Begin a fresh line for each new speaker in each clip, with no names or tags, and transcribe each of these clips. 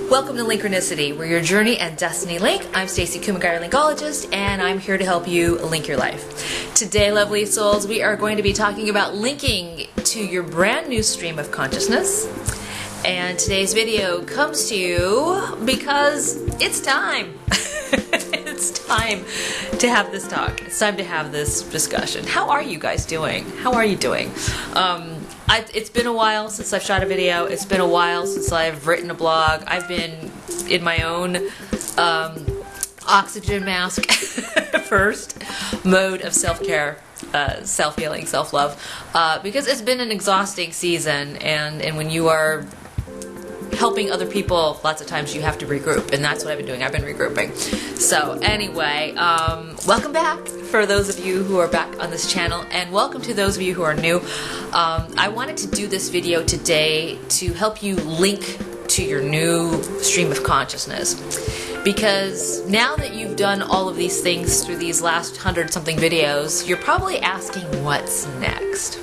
Welcome to Linkronicity, where your journey and destiny link. I'm Stacey, Kumagai, Linkologist, and I'm here to help you link your life. Today, lovely souls, we are going to be talking about linking to your brand new stream of consciousness. And today's video comes to you because it's time. It's time to have this talk. It's time to have this discussion. How are you guys doing? How are you doing? It's been a while since I've shot a video. It's been a while since I've written a blog. I've been in my own oxygen mask first mode of self-care, self-healing, self-love, because it's been an exhausting season, and when you are helping other people, lots of times you have to regroup, and that's what I've been doing. I've been regrouping. So anyway, welcome back for those of you who are back on this channel, and welcome to those of you who are new. I wanted to do this video today to help you link to your new stream of consciousness, because now that you've done all of these things through these last 100-something videos, you're probably asking what's next.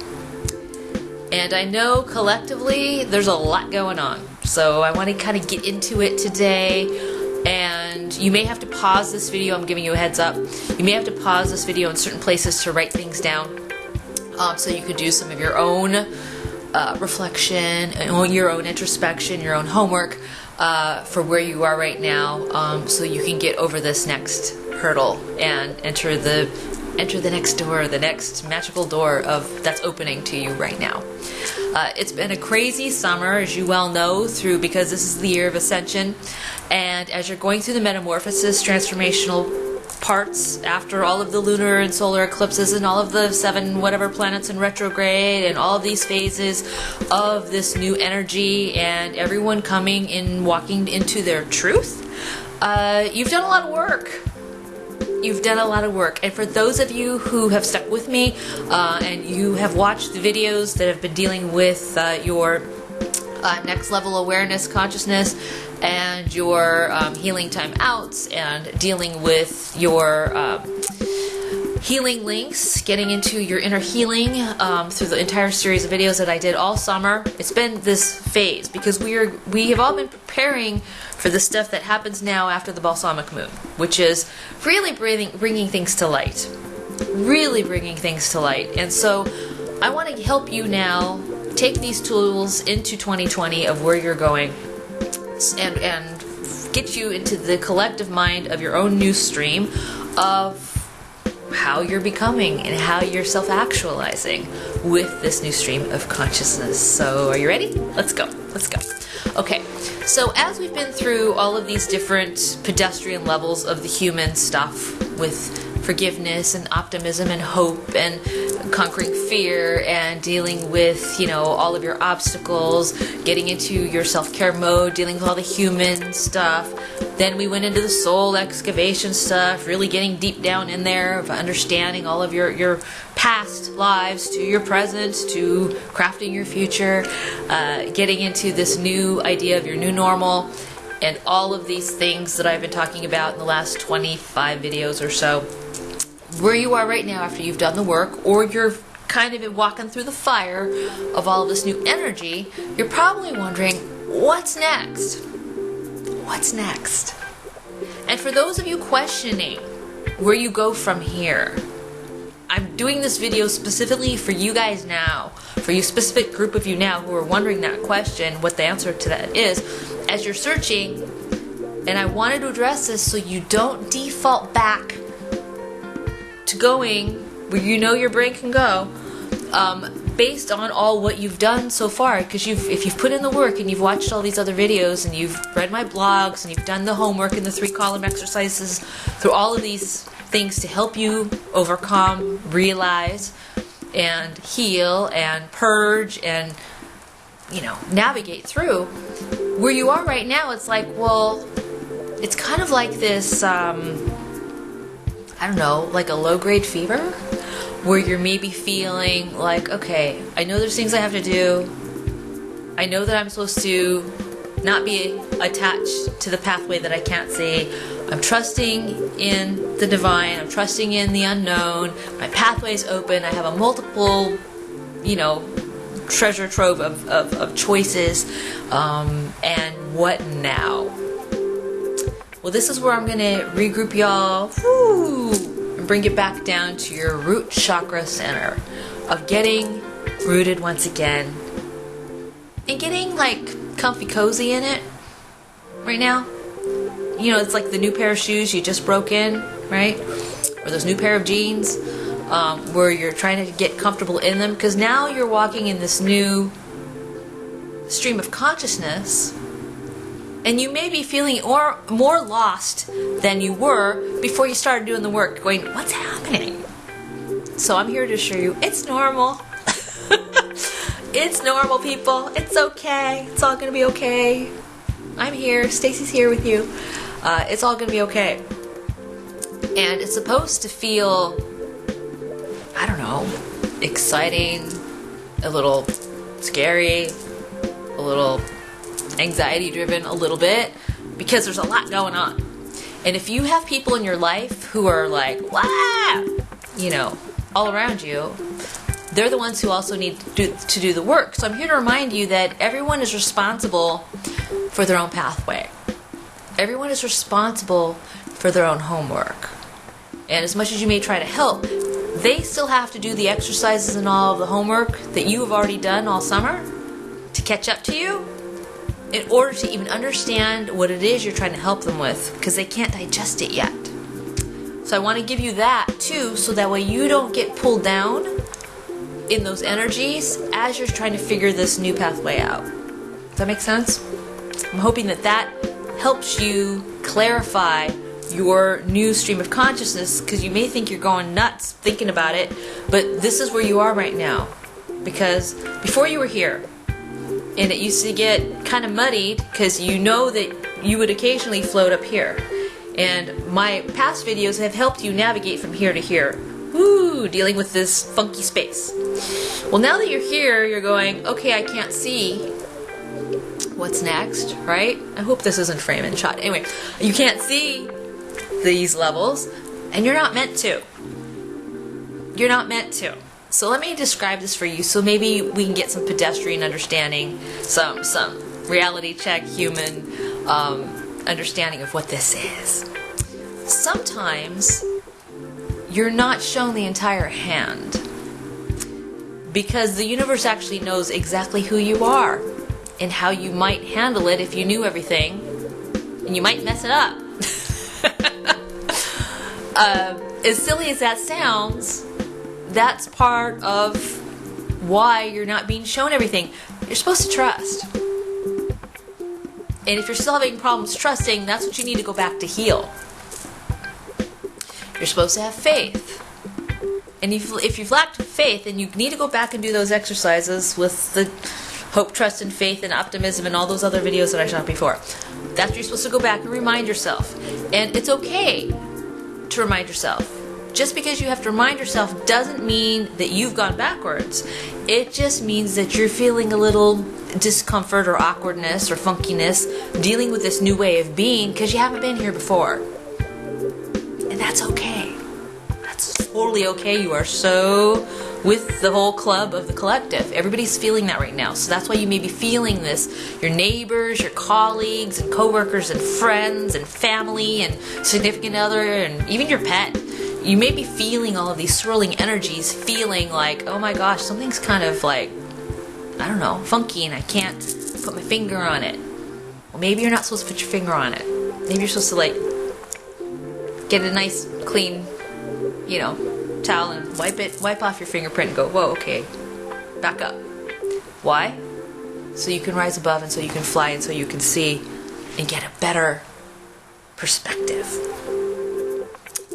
And I know collectively there's a lot going on. So I want to kind of get into it today, and you may have to pause this video. I'm giving you a heads up. You may have to pause this video in certain places to write things down, so you could do some of your own reflection, your own introspection, your own homework for where you are right now, so you can get over this next hurdle and enter the next door, the next magical door that's opening to you right now. It's been a crazy summer, as you well know, because this is the year of ascension, and as you're going through the metamorphosis, transformational parts after all of the lunar and solar eclipses and all of the 7 whatever planets in retrograde and all of these phases of this new energy and everyone coming in, walking into their truth, you've done a lot of work. You've done a lot of work, and for those of you who have stuck with me and you have watched the videos that have been dealing with your next level awareness consciousness and your healing time outs and dealing with your healing links, getting into your inner healing through the entire series of videos that I did all summer. It's been this phase because we have all been preparing for the stuff that happens now after the balsamic moon, which is really bringing things to light. Really bringing things to light. And so I want to help you now take these tools into 2020 of where you're going and get you into the collective mind of your own new stream of how you're becoming and how you're self-actualizing with this new stream of consciousness. So are you ready? Let's go. Let's go. Okay, so as we've been through all of these different pedestrian levels of the human stuff with forgiveness and optimism and hope and conquering fear and dealing with, all of your obstacles, getting into your self-care mode, dealing with all the human stuff. Then we went into the soul excavation stuff, really getting deep down in there of understanding all of your past lives to your present, to crafting your future, getting into this new idea of your new normal, and all of these things that I've been talking about in the last 25 videos or so. Where you are right now after you've done the work, or you're kind of walking through the fire of all of this new energy, you're probably wondering, what's next? What's next? And for those of you questioning where you go from here, I'm doing this video specifically for you guys now, for you specific group of you now who are wondering that question, what the answer to that is, as you're searching. And I wanted to address this so you don't default back to going where your brain can go, based on all what you've done so far. Because if you've put in the work and you've watched all these other videos and you've read my blogs and you've done the homework and the 3-column exercises through all of these things to help you overcome, realize, and heal and purge and navigate through where you are right now, it's like, well, it's kind of like this I don't know, like a low-grade fever, where you're maybe feeling like, okay, I know there's things I have to do. I know that I'm supposed to not be attached to the pathway that I can't see. I'm trusting in the divine. I'm trusting in the unknown. My pathway's open. I have a multiple, treasure trove of choices. And what now? Well, this is where I'm going to regroup y'all and bring it back down to your root chakra center of getting rooted once again and getting like comfy cozy in it right now. You know, it's like the new pair of shoes you just broke in, right? Or those new pair of jeans where you're trying to get comfortable in them, because now you're walking in this new stream of consciousness, and you may be feeling more lost than you were before you started doing the work, going, what's happening? So I'm here to assure you, it's normal. It's normal, people. It's okay. It's all going to be okay. I'm here. Stacey's here with you. It's all going to be okay. And it's supposed to feel, I don't know, exciting, a little scary, a little anxiety driven, a little bit, because there's a lot going on. And if you have people in your life who are like, wow, you know, all around you, they're the ones who also need to do the work. So I'm here to remind you that everyone is responsible for their own pathway. Everyone is responsible for their own homework. And as much as you may try to help, they still have to do the exercises and all of the homework that you have already done all summer to catch up to you in order to even understand what it is you're trying to help them with, because they can't digest it yet. So I want to give you that too, so that way you don't get pulled down in those energies as you're trying to figure this new pathway out. Does that make sense? I'm hoping that that helps you clarify your new stream of consciousness, because you may think you're going nuts thinking about it, but this is where you are right now. Because before you were here, and it used to get kind of muddied, because you know that you would occasionally float up here. And my past videos have helped you navigate from here to here. Woo, dealing with this funky space. Well, now that you're here, you're going, okay, I can't see what's next, right? I hope this isn't frame and shot. Anyway, you can't see these levels, and you're not meant to. You're not meant to. So let me describe this for you, so maybe we can get some pedestrian understanding, some reality check, human understanding of what this is. Sometimes you're not shown the entire hand, because the universe actually knows exactly who you are and how you might handle it if you knew everything, and you might mess it up. As silly as that sounds, that's part of why you're not being shown everything. You're supposed to trust. And if you're still having problems trusting, that's what you need to go back to heal. You're supposed to have faith. And if you've lacked faith, then you need to go back and do those exercises with the hope, trust, and faith, and optimism, and all those other videos that I shot before. That's what you're supposed to go back and remind yourself. And it's okay to remind yourself. Just because you have to remind yourself doesn't mean that you've gone backwards. It just means that you're feeling a little discomfort or awkwardness or funkiness dealing with this new way of being because you haven't been here before. And that's okay. That's totally okay. You are so with the whole club of the collective. Everybody's feeling that right now. So that's why you may be feeling this. Your neighbors, your colleagues, and coworkers, and friends, and family, and significant other, and even your pet. You may be feeling all of these swirling energies, feeling like, oh my gosh, something's kind of like, I don't know, funky, and I can't put my finger on it. Well, maybe you're not supposed to put your finger on it. Maybe you're supposed to, like, get a nice, clean, you know, towel and wipe off your fingerprint and go, whoa, okay, back up. Why? So you can rise above, and so you can fly, and so you can see and get a better perspective.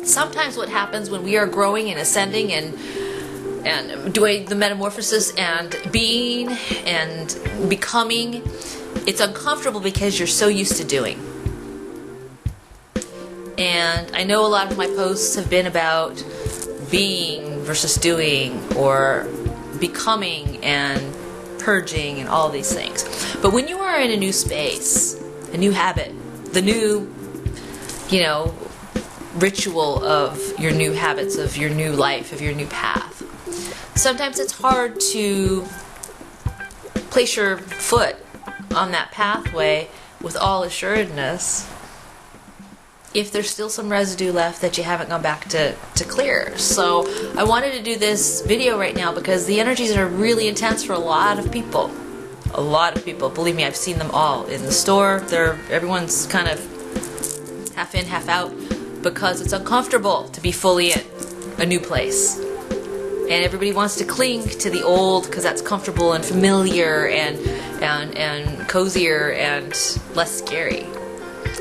Sometimes what happens when we are growing and ascending and doing the metamorphosis and being and becoming, it's uncomfortable because you're so used to doing. And I know a lot of my posts have been about being versus doing, or becoming and purging and all these things. But when you are in a new space, a new habit, the new, you know, ritual of your new habits, of your new life, of your new path, sometimes it's hard to place your foot on that pathway with all assuredness if there's still some residue left that you haven't gone back to clear. So I wanted to do this video right now because the energies are really intense for a lot of people. A lot of people. Believe me, I've seen them all in the store. Everyone's kind of half in, half out because it's uncomfortable to be fully in a new place. And everybody wants to cling to the old because that's comfortable and familiar and cozier and less scary.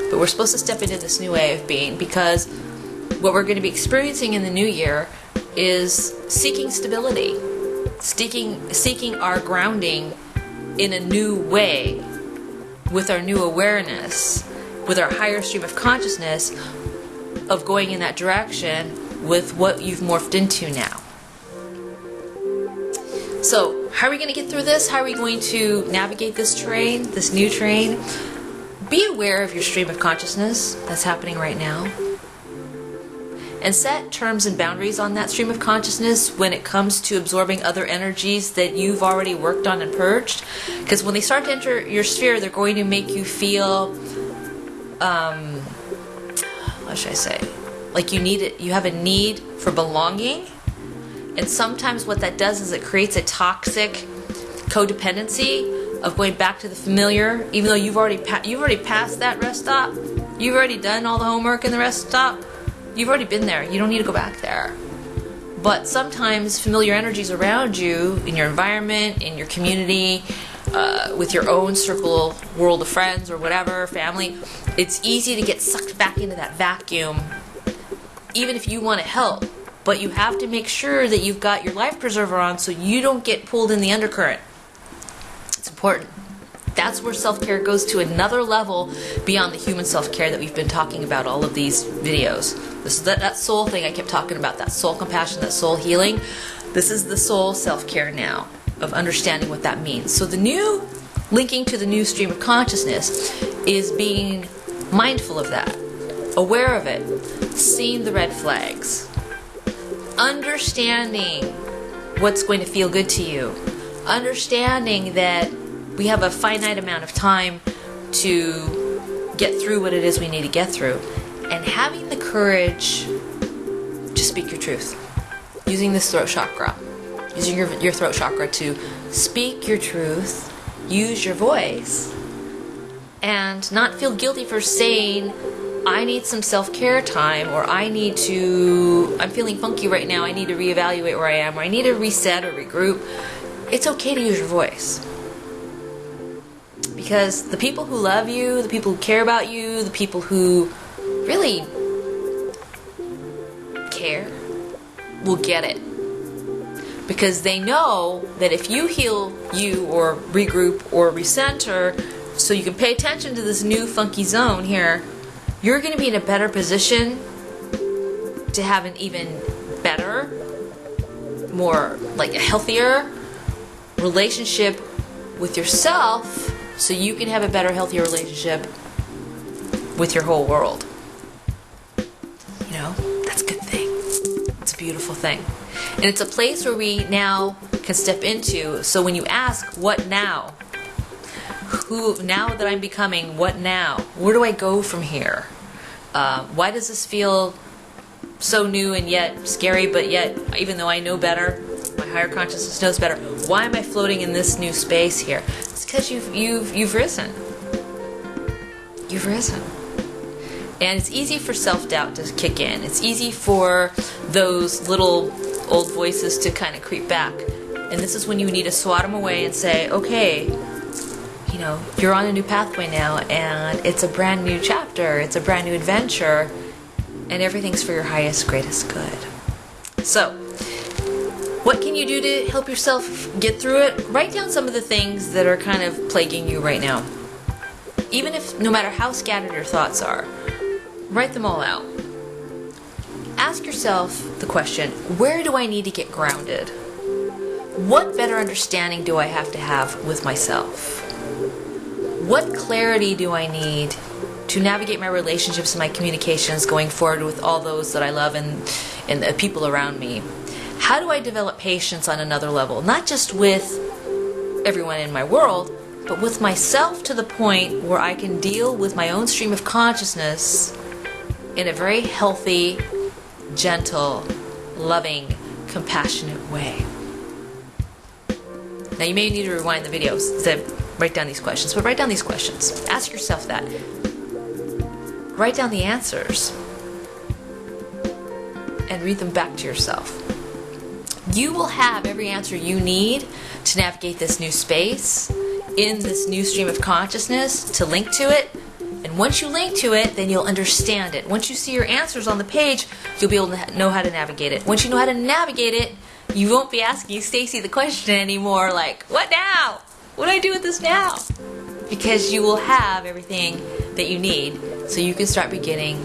But we're supposed to step into this new way of being because what we're going to be experiencing in the new year is seeking stability, seeking our grounding in a new way with our new awareness, with our higher stream of consciousness of going in that direction with what you've morphed into now. So, how are we going to get through this? How are we going to navigate this terrain, this new terrain? Be aware of your stream of consciousness that's happening right now. And set terms and boundaries on that stream of consciousness when it comes to absorbing other energies that you've already worked on and purged. Because when they start to enter your sphere, they're going to make you feel, what should I say? Like you have a need for belonging. And sometimes what that does is it creates a toxic codependency of going back to the familiar, even though you've already passed that rest stop. You've already done all the homework in the rest stop. You've already been there. You don't need to go back there. But sometimes familiar energies around you, in your environment, in your community, with your own circle, world of friends or whatever, family, it's easy to get sucked back into that vacuum, even if you want to help. But you have to make sure that you've got your life preserver on so you don't get pulled in the undercurrent. It's important. That's where self-care goes to another level beyond the human self-care that we've been talking about all of these videos. This is that soul thing I kept talking about, that soul compassion, that soul healing. This is the soul self-care now, of understanding what that means. So the new, linking to the new stream of consciousness, is being mindful of that, aware of it, seeing the red flags, understanding what's going to feel good to you, understanding that we have a finite amount of time to get through what it is we need to get through, and having the courage to speak your truth, using this throat chakra, using your throat chakra to speak your truth, use your voice, and not feel guilty for saying, I need some self-care time, or I'm feeling funky right now, I need to reevaluate where I am, or I need to reset or regroup. It's okay to use your voice. Because the people who love you, the people who care about you, the people who really care will get it. Because they know that if you heal you or regroup or recenter so you can pay attention to this new funky zone here, you're going to be in a better position to have an even better, more like a healthier relationship with yourself, so you can have a better, healthier relationship with your whole world. You know, that's a good thing. It's a beautiful thing. And it's a place where we now can step into. So when you ask, what now? Now that I'm becoming, what now? Where do I go from here? Why does this feel so new and yet scary, but yet, even though I know better, my higher consciousness knows better, why am I floating in this new space here? It's because you've risen. You've risen. And it's easy for self-doubt to kick in. It's easy for those little old voices to kind of creep back. And this is when you need to swat them away and say, okay, you know, you're on a new pathway now, and it's a brand new chapter, it's a brand new adventure, and everything's for your highest, greatest good. So, what can you do to help yourself get through it? Write down some of the things that are kind of plaguing you right now. Even if, no matter how scattered your thoughts are, write them all out. Ask yourself the question, where do I need to get grounded? What better understanding do I have to have with myself? What clarity do I need to navigate my relationships and my communications going forward with all those that I love and the people around me? How do I develop patience on another level? Not just with everyone in my world, but with myself to the point where I can deal with my own stream of consciousness in a very healthy, gentle, loving, compassionate way. Now you may need to rewind the videos to write down these questions, but write down these questions. Ask yourself that. Write down the answers and read them back to yourself. You will have every answer you need to navigate this new space, in this new stream of consciousness, to link to it. And once you link to it, then you'll understand it. Once you see your answers on the page, you'll be able to know how to navigate it. Once you know how to navigate it, you won't be asking Stacey the question anymore, like, what now? What do I do with this now? Because you will have everything that you need so you can start beginning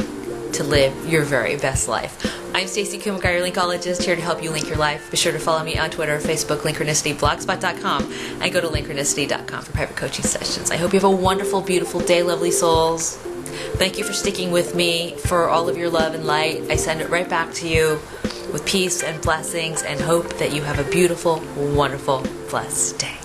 to live your very best life. I'm Stacey Kumagai, your Linkologist, here to help you link your life. Be sure to follow me on Twitter, Facebook, Linkronicity, blogspot.com, and go to Linkronicity.com for private coaching sessions. I hope you have a wonderful, beautiful day, lovely souls. Thank you for sticking with me, for all of your love and light. I send it right back to you with peace and blessings, and hope that you have a beautiful, wonderful, blessed day.